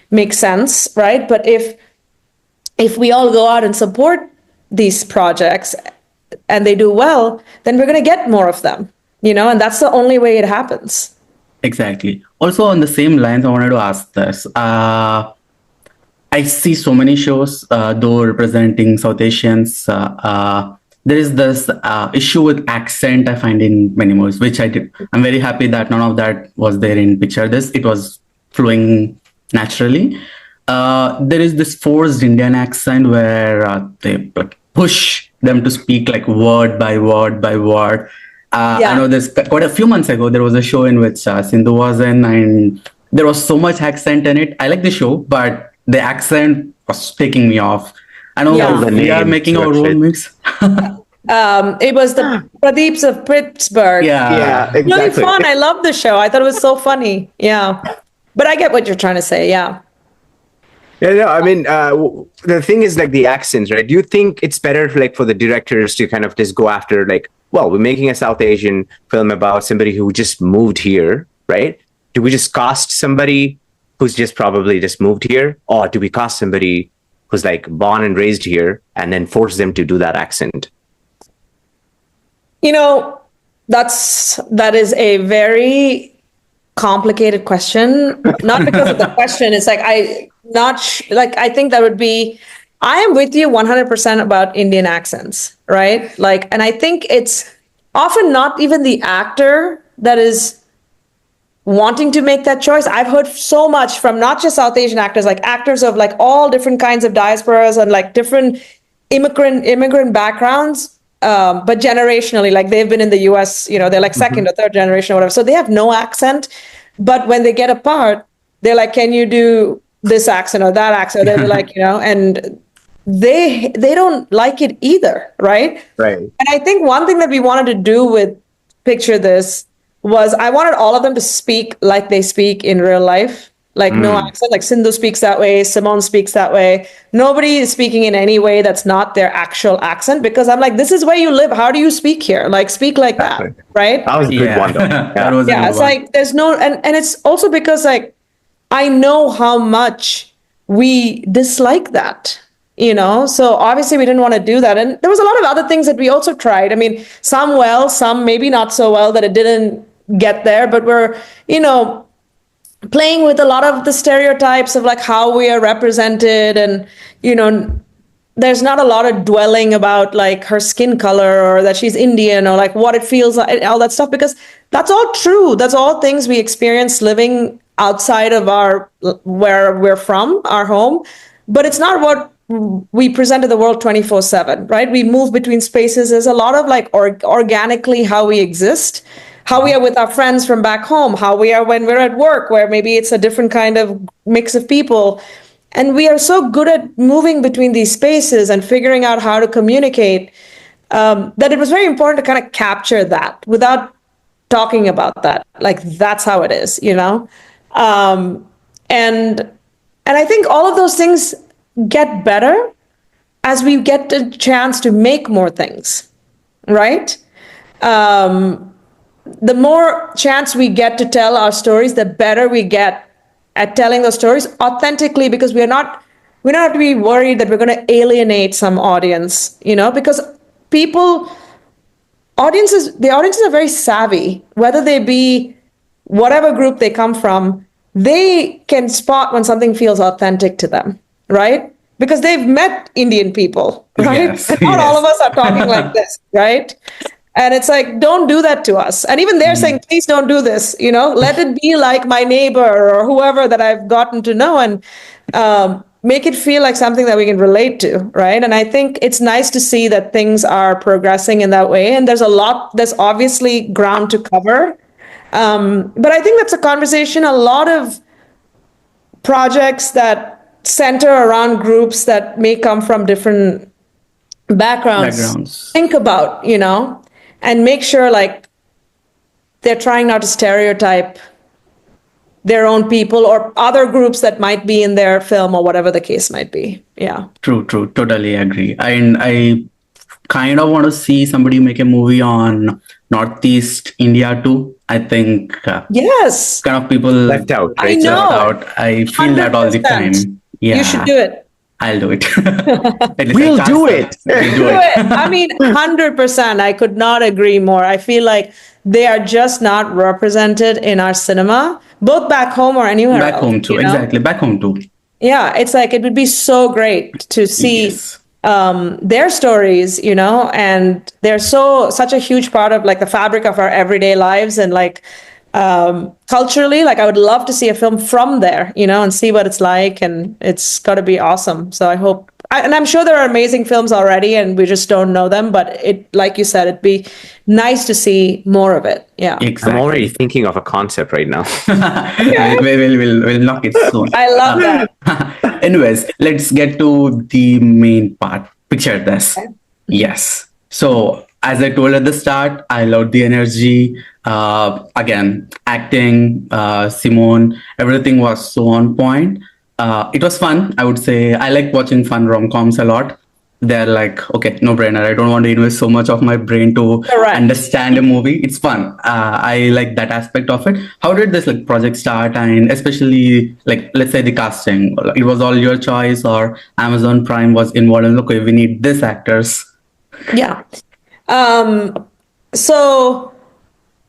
make sense, right? But if we all go out and support these projects and they do well, then we're going to get more of them, and that's the only way it happens. Exactly. Also, on the same lines, I wanted to ask this. I see so many shows, though representing South Asians, there is this issue with accent I find in many movies, which I'm very happy that none of that was there in Picture This. It was flowing naturally. There is this forced Indian accent where they like push them to speak like word by word by word. I know this quite a few months ago, there was a show in which Sindhu was in, and there was so much accent in it. I like the show, but the accent was taking me off. I know we are making our own mix. It was the Pradeeps of Pittsburgh. Yeah, exactly. Really fun. I love the show. I thought it was so funny. Yeah. But I get what you're trying to say. Yeah. Yeah, no, I mean, the thing is like the accents, right? Do you think it's better like for the directors to kind of just go after like, well, we're making a South Asian film about somebody who just moved here, right? Do we just cast somebody who's just probably just moved here? Or do we cast somebody who's like born and raised here and then force them to do that accent? You know, that is a very complicated question. Not because of the question. It's like, I think that would be, I am with you 100% about Indian accents, right? Like, and I think it's often not even the actor that is wanting to make that choice. I've heard so much from not just South Asian actors, like actors of like all different kinds of diasporas and like different immigrant backgrounds, but generationally, like they've been in the US, they're like second or third generation or whatever. So they have no accent, but when they get apart, they're like, can you do this accent or that accent? They're like, and they don't like it either, right? Right. And I think one thing that we wanted to do with Picture This was I wanted all of them to speak like they speak in real life, like no accent, like Sindhu speaks that way, Simone speaks that way. Nobody is speaking in any way that's not their actual accent, because I'm like, this is where you live. How do you speak here? Like speak like that, right? That was a good one though. That was a good It's one. like there's no, and it's also because like I know how much we dislike that. So obviously we didn't want to do that. And there was a lot of other things that we also tried. I mean, some well, some maybe not so well, that it didn't get there, but we're, playing with a lot of the stereotypes of like how we are represented. And, there's not a lot of dwelling about like her skin color or that she's Indian or like what it feels like, all that stuff, because that's all true. That's all things we experience living outside of where we're from, our home. But it's not what we present to the world 24/7, right? We move between spaces. There's a lot of like organically how we exist, how we are with our friends from back home, how we are when we're at work, where maybe it's a different kind of mix of people. And we are so good at moving between these spaces and figuring out how to communicate, that it was very important to kind of capture that without talking about that. Like, that's how it is, And I think all of those things get better as we get a chance to make more things, right? The more chance we get to tell our stories, the better we get at telling those stories authentically, because we don't have to be worried that we're going to alienate some audience, because the audiences are very savvy, whether they be whatever group they come from. They can spot when something feels authentic to them, right? Because they've met Indian people, right? Yes, And not all of us are talking like this, right? And it's like, don't do that to us. And even they're saying, please don't do this, let it be like my neighbor or whoever that I've gotten to know, and make it feel like something that we can relate to, right? And I think it's nice to see that things are progressing in that way. And there's obviously ground to cover. But I think that's a conversation. A lot of projects that center around groups that may come from different backgrounds. Think about, and make sure like they're trying not to stereotype their own people or other groups that might be in their film or whatever the case might be. Yeah. True. Totally agree. And I kind of want to see somebody make a movie on Northeast India too. I think yes, kind of people left out. Right? I know. Left out. I feel 100%. That all the time. Yeah. You should do it. I'll do it. We'll do it. We'll do it. I mean, 100%. I could not agree more. I feel like they are just not represented in our cinema, both back home or anywhere else. Back home too. Exactly. Back home too. Yeah. It's like, it would be so great to see their stories, and they're such a huge part of like the fabric of our everyday lives, and like culturally, like I would love to see a film from there, and see what it's like, and it's got to be awesome. So I hope, and I'm sure there are amazing films already, and we just don't know them. But like you said, it'd be nice to see more of it. Yeah, Exactly. I'm already thinking of a concept right now. We'll knock it soon. I love that. Anyways, let's get to the main part. Picture this. Yes. So, as I told at the start, I loved the energy. Again, acting, Simone, everything was so on point. It was fun. I would say I like watching fun rom-coms a lot. They're like, okay, no brainer. I don't want to invest so much of my brain to Correct. understand a movie. It's fun. I like that aspect of it. How did this like project start? And especially like, let's say the casting, it was all your choice, or Amazon Prime was involved in, okay, we need this actors. Yeah. So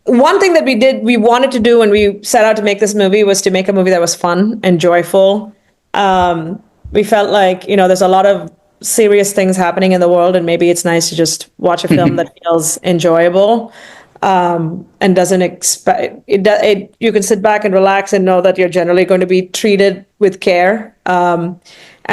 one thing that we wanted to do when we set out to make this movie was to make a movie that was fun and joyful. We felt like, there's a lot of serious things happening in the world, and maybe it's nice to just watch a film that feels enjoyable, and doesn't expect it. You can sit back and relax and know that you're generally going to be treated with care. And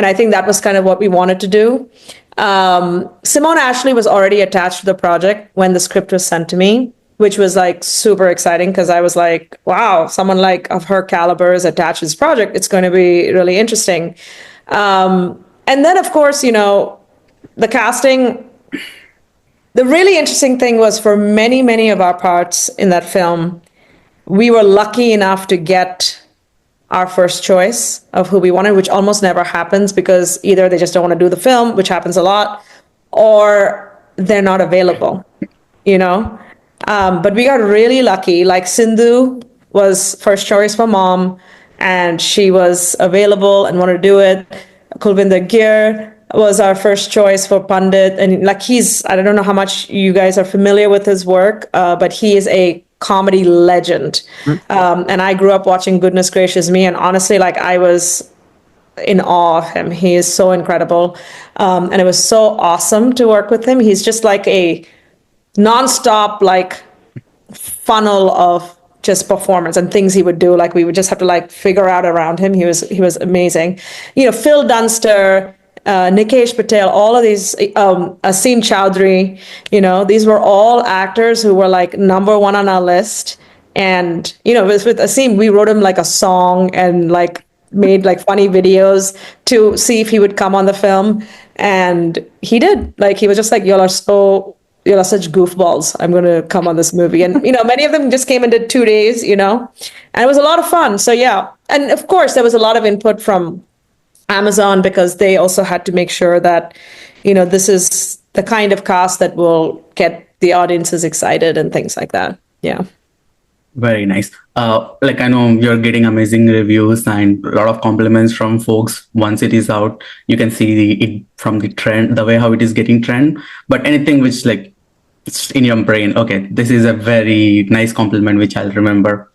I think that was kind of what we wanted to do. Simone Ashely was already attached to the project when the script was sent to me, which was like super exciting, because I was like, wow, someone like of her caliber is attached to this project. It's going to be really interesting. And then, of course, the casting, the really interesting thing was for many, many of our parts in that film, we were lucky enough to get our first choice of who we wanted, which almost never happens, because either they just don't want to do the film, which happens a lot, or they're not available, But we got really lucky. Like Sindhu was first choice for mom, and she was available and wanted to do it. Kulvinder Gir was our first choice for Pandit. And like I don't know how much you guys are familiar with his work, but he is a comedy legend. And I grew up watching Goodness Gracious Me. And honestly, like I was in awe of him. He is so incredible. And it was so awesome to work with him. He's just like a nonstop, like funnel of just performance and things he would do. Like we would just have to like figure out around him. He was amazing. Phil Dunster, Nikesh Patel, all of these, Asim Chowdhury, these were all actors who were like number one on our list. And, with Asim, we wrote him like a song and like made like funny videos to see if he would come on the film. And he did. Like, he was just like, y'all are such goofballs. I'm going to come on this movie. And, many of them just came and did 2 days, and it was a lot of fun. So, yeah. And of course, there was a lot of input from Amazon, because they also had to make sure that, this is the kind of cast that will get the audiences excited and things like that. Yeah. Very nice. Like I know you're getting amazing reviews and a lot of compliments from folks once it is out. You can see it from the trend, the way how it is getting trend. But anything which like it's in your brain, okay, this is a very nice compliment which I'll remember.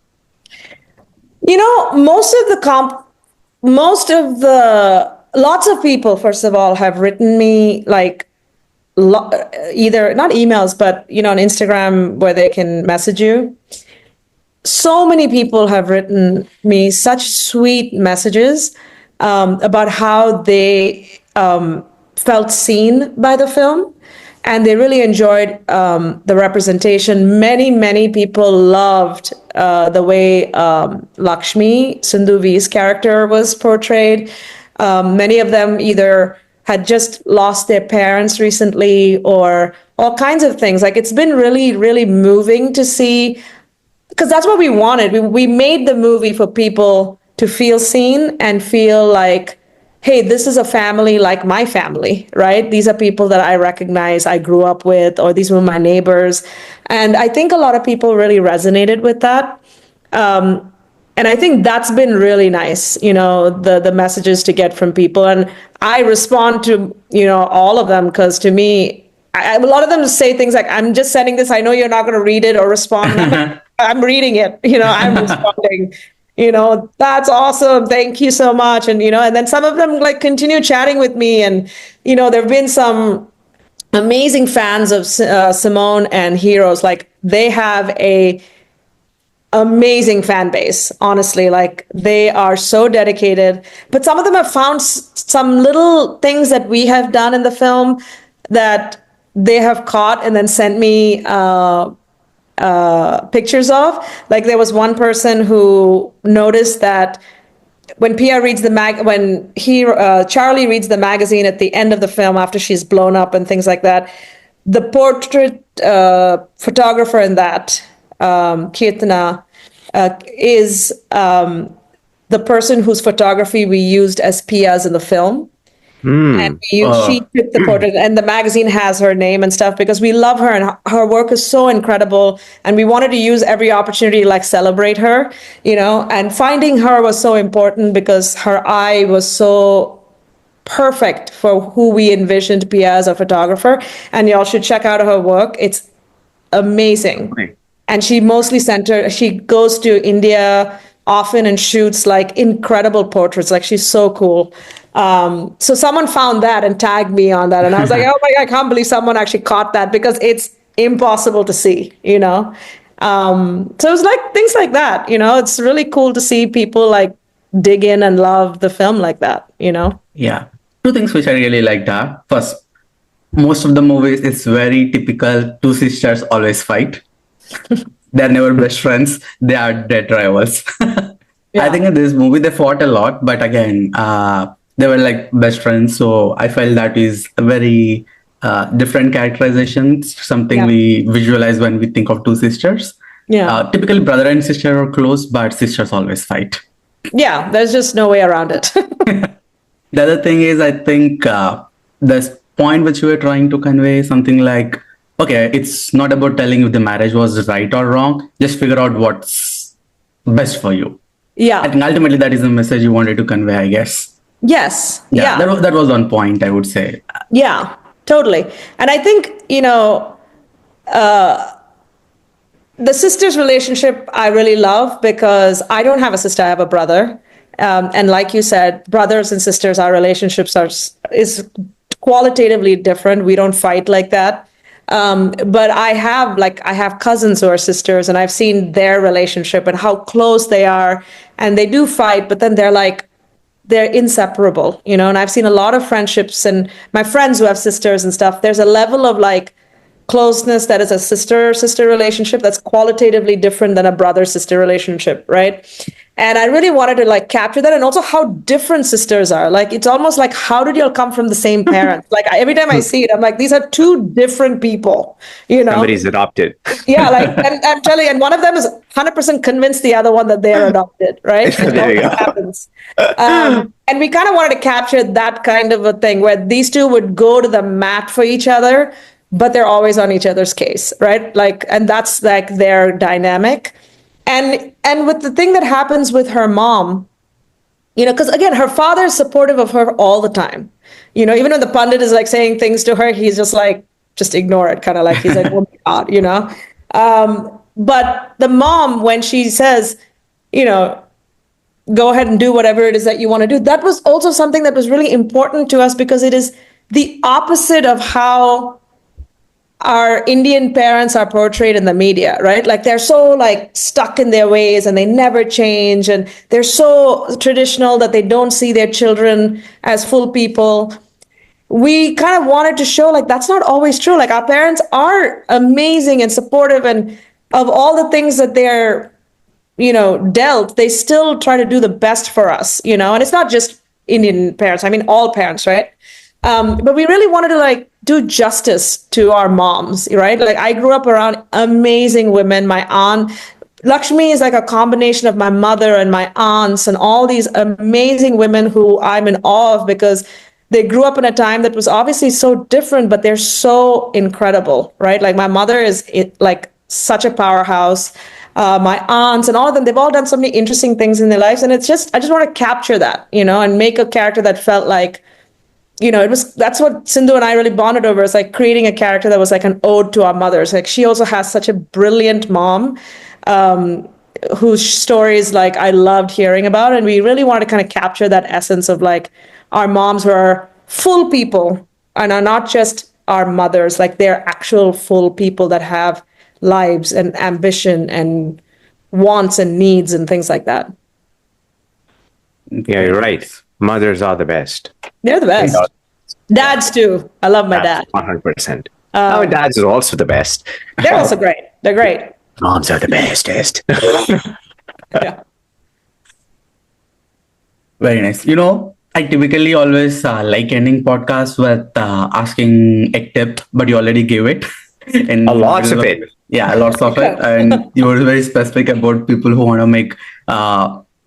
Lots of people, first of all, have written me like either not emails, but on Instagram where they can message you. So many people have written me such sweet messages about how they felt seen by the film, and they really enjoyed the representation. Many people loved the way Lakshmi, Sindhu V's character, was portrayed. Many of them either had just lost their parents recently, or all kinds of things. Like, it's been really, really moving to see, because that's what we wanted. We made the movie for people to feel seen and feel like, hey, this is a family like my family, right? These are people that I recognize, I grew up with, or these were my neighbors. And I think a lot of people really resonated with that. And I think that's been really nice, the messages to get from people. And I respond to, all of them, because to me, a lot of them say things like, I'm just sending this, I know you're not going to read it or respond. I'm reading it, I'm responding. That's awesome. Thank you so much. And, and then some of them like continue chatting with me. And, there have been some amazing fans of Simone and Heroes. Like they have a amazing fan base, honestly. Like they are so dedicated, but some of them have found some little things that we have done in the film that they have caught and then sent me pictures of. Like there was one person who noticed that when Pia reads Charlie reads the magazine at the end of the film after she's blown up and things like that, the portrait photographer in that, Kirtana, is the person whose photography we used as Pia's in the film. And she took the portrait, and the magazine has her name and stuff because we love her and her work is so incredible. And we wanted to use every opportunity to like celebrate her, and finding her was so important because her eye was so perfect for who we envisioned Pia as a photographer. And y'all should check out her work. It's amazing. Okay. And she mostly she goes to India often and shoots like incredible portraits. Like she's so cool. So someone found that and tagged me on that. And I was like, oh my God, I can't believe someone actually caught that because it's impossible to see, So it was like things like that, it's really cool to see people like dig in and love the film like that, Yeah. Two things which I really liked are first, most of the movies it's very typical two sisters always fight. They're never best friends. They are dead rivals. Yeah. I think in this movie they fought a lot, but again, they were like best friends. So I felt that is a very different characterization, something we visualize when we think of two sisters. Yeah. Typically brother and sister are close, but sisters always fight. Yeah, there's just no way around it. The other thing is, I think this point which you were trying to convey, something like, okay, it's not about telling if the marriage was right or wrong. Just figure out what's best for you. Yeah. I think ultimately that is the message you wanted to convey, I guess. Yes. Yeah. That was one point, I would say. Yeah, totally. And I think, the sisters relationship I really love because I don't have a sister, I have a brother. And like you said, brothers and sisters, our relationships is qualitatively different. We don't fight like that. But I have cousins who are sisters, and I've seen their relationship and how close they are, and they do fight, but then they're inseparable, and I've seen a lot of friendships and my friends who have sisters and stuff. There's a level of like closeness that is a sister relationship that's qualitatively different than a brother-sister relationship, right? And I really wanted to like capture that, and also how different sisters are. Like it's almost like, how did y'all come from the same parents? Like every time I see it, I'm like, these are two different people, Somebody's adopted. Yeah, like, and I'm telling you, and one of them is 100% convinced the other one that they're adopted, right? There you go. Happens. And we kind of wanted to capture that kind of a thing where these two would go to the mat for each other, but they're always on each other's case, right? Like, and that's like their dynamic. And with the thing that happens with her mom, because again, her father is supportive of her all the time. Even when the pundit is like saying things to her, he's just like, just ignore it, kind of like, he's like, oh my God, But the mom, when she says, go ahead and do whatever it is that you want to do, that was also something that was really important to us because it is the opposite of how our Indian parents are portrayed in the media, right? Like they're so like stuck in their ways and they never change, and they're so traditional that they don't see their children as full people. We kind of wanted to show like that's not always true. Like our parents are amazing and supportive, and of all the things that they're, dealt, they still try to do the best for us, and it's not just Indian parents. I mean, all parents, right? But we really wanted to like do justice to our moms, right? Like I grew up around amazing women. My aunt Lakshmi is like a combination of my mother and my aunts and all these amazing women who I'm in awe of because they grew up in a time that was obviously so different, but they're so incredible, right? Like my mother is like such a powerhouse. My aunts and all of them, they've all done so many interesting things in their lives. And I just want to capture that, and make a character that felt like, that's what Sindhu and I really bonded over. It's like creating a character that was like an ode to our mothers. Like she also has such a brilliant mom. whose stories like I loved hearing about, and we really wanted to kind of capture that essence of like our moms who are full people and are not just our mothers, like they're actual full people that have lives and ambition and wants and needs and things like that. Yeah, you're right. Mothers are the best. They're the best. Dads too. I love my dad. 100%. Our dads are also the best. They're also great. They're great. Moms are the bestest. Yeah. Very nice. You know, I typically always like ending podcasts with asking a tip, but you already gave it. And Lots of it. Yeah, lots of it. And you were very specific about people who want to make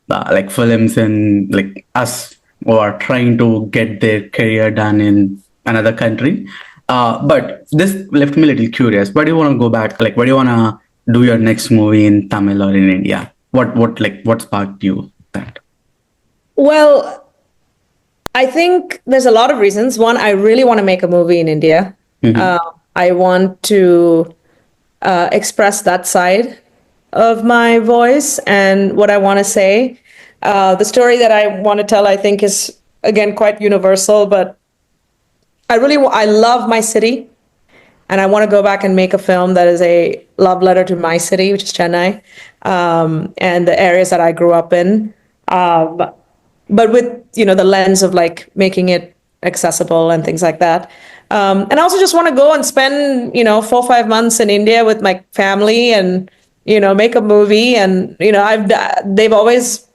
like films and like us who are trying to get their career done in another country. But this left me a little curious. Where do you want to go back? Like, where do you want to do your next movie in Tamil or in India? What sparked you that? Well, I think there's a lot of reasons. One, I really want to make a movie in India. I want to express that side of my voice and what I want to say. The story that I want to tell, I think, is, again, quite universal, but I love my city, and I want to go back and make a film that is a love letter to my city, which is Chennai, and the areas that I grew up in. But with, the lens of like making it accessible and things like that. And I also just want to go and spend, 4 or 5 months in India with my family and, make a movie. And, they've always,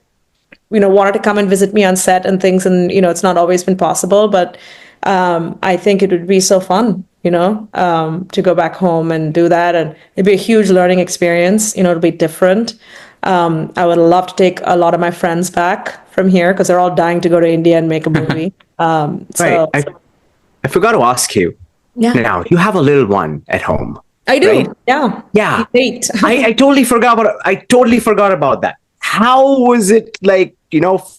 wanted to come and visit me on set and things. And, it's not always been possible, but I think it would be so fun, to go back home and do that. And it'd be a huge learning experience. It'll be different. I would love to take a lot of my friends back from here because they're all dying to go to India and make a movie. Right. I forgot to ask you. Yeah. Now, you have a little one at home. I do. Right? Yeah. Yeah. He's 8. I totally forgot about that. How was it like,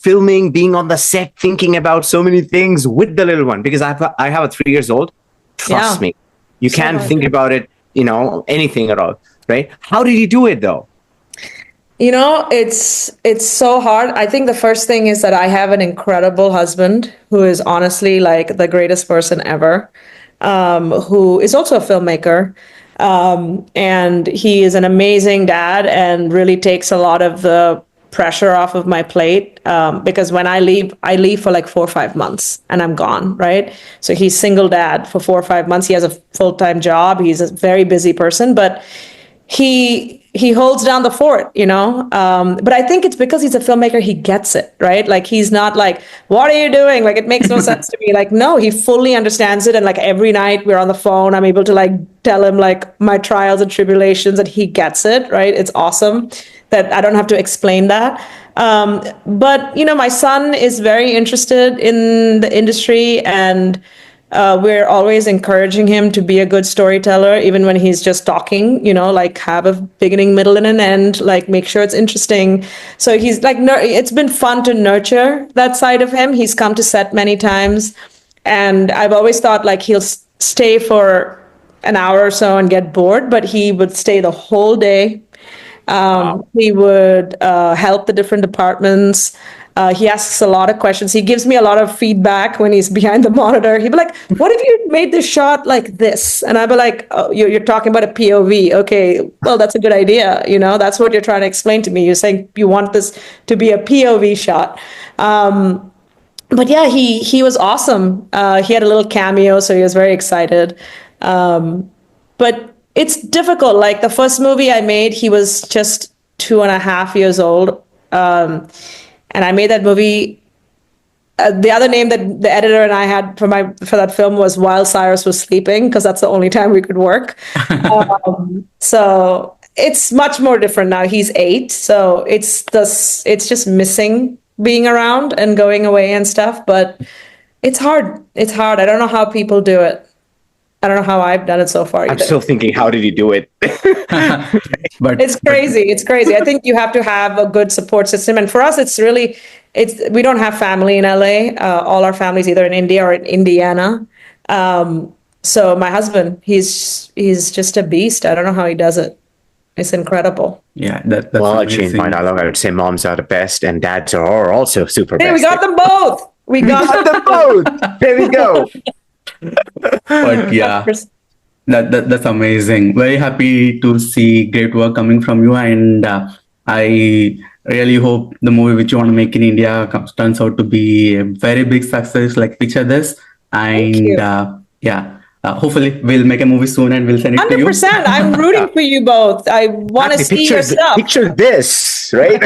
filming, being on the set, thinking about so many things with the little one? Because I have a 3 years old. Trust me, you can't think about it, anything at all. Right? How did you do it though? It's so hard. I think the first thing is that I have an incredible husband who is honestly like the greatest person ever, who is also a filmmaker. And he is an amazing dad and really takes a lot of the pressure off of my plate. Because when I leave for like 4 or 5 months and I'm gone, right? So he's single dad for 4 or 5 months. He has a full-time job. He's a very busy person, but he holds down the fort, but I think it's because he's a filmmaker, he gets it, right? Like, he's not like, what are you doing? Like, it makes no sense to me. Like, no, he fully understands it. And like every night we're on the phone, I'm able to like tell him like my trials and tribulations, and he gets it, right? It's awesome that I don't have to explain that. But, my son is very interested in the industry, and we're always encouraging him to be a good storyteller, even when he's just talking, like have a beginning, middle, and an end, like make sure it's interesting. So he's like, it's been fun to nurture that side of him. He's come to set many times, and I've always thought like he'll stay for an hour or so and get bored, but he would stay the whole day. He would help the different departments. He asks a lot of questions. He gives me a lot of feedback when he's behind the monitor. He'd be like, what if you made this shot like this? And I'd be like, oh, you're talking about a POV. Okay, well, that's a good idea. That's what you're trying to explain to me. You're saying you want this to be a POV shot. But yeah, he was awesome. He had a little cameo, so he was very excited. But it's difficult. Like the first movie I made, he was just 2.5 years old. And I made that movie. The other name that the editor and I had for that film was While Cyrus Was Sleeping, because that's the only time we could work. So it's much more different now. He's 8, so it's just missing being around and going away and stuff. But it's hard. It's hard. I don't know how people do it. I don't know how I've done it so far either. I'm still thinking, how did you do it? But it's crazy. It's crazy. I think you have to have a good support system. And for us, we don't have family in LA. All our family's either in India or in Indiana. So my husband, he's just a beast. I don't know how he does it. It's incredible. Yeah, that's Well, I amazing. changed my dialogue. I would say moms are the best and dads are also super Hey, best. we got them both. We got them both. There we go. But yeah, that's amazing. Very happy to see great work coming from you, and I really hope the movie which you want to make in India turns out to be a very big success. Like picture this, Thank and you. hopefully we'll make a movie soon and we'll send it to you. 100%. I'm rooting for you both. I want to see your stuff. Picture this, right?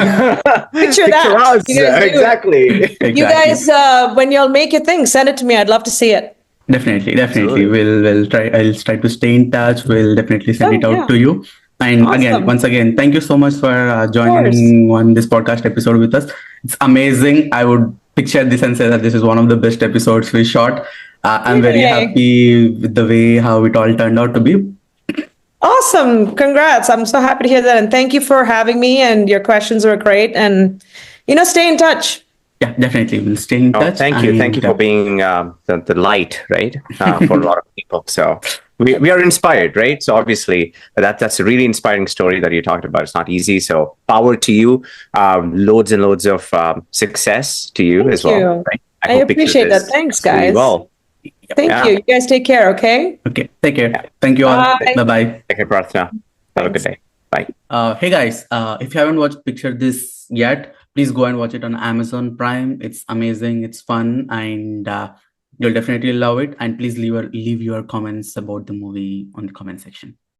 Picture that. us. You guys do it. Exactly. You guys, when y'all make your thing, send it to me. I'd love to see it. Definitely. Absolutely. We'll try. I'll try to stay in touch. We'll definitely send it out to you. And Awesome. once again, thank you so much for joining on this podcast episode with us. It's amazing. I would picture this and say that this is one of the best episodes we shot. I'm very happy with the way how it all turned out to be. Awesome. Congrats. I'm so happy to hear that. And thank you for having me. And your questions were great. And, stay in touch. Yeah, definitely. We'll stay in touch. Thank you. Thank you for being the light, right? For a lot of people. So we are inspired, right? So obviously that's a really inspiring story that you talked about. It's not easy. So power to you. Loads and loads of success to you as well. Right? I appreciate that. Thanks, guys. Really well. Thank you. You guys take care, okay? Okay. Take care. Thank you all. Bye-bye. Take care, Prarthana. Have a good day. Bye. Hey guys, if you haven't watched Picture This yet, please go and watch it on Amazon Prime. It's amazing. It's fun, and you'll definitely love it. And please leave your comments about the movie on the comment section.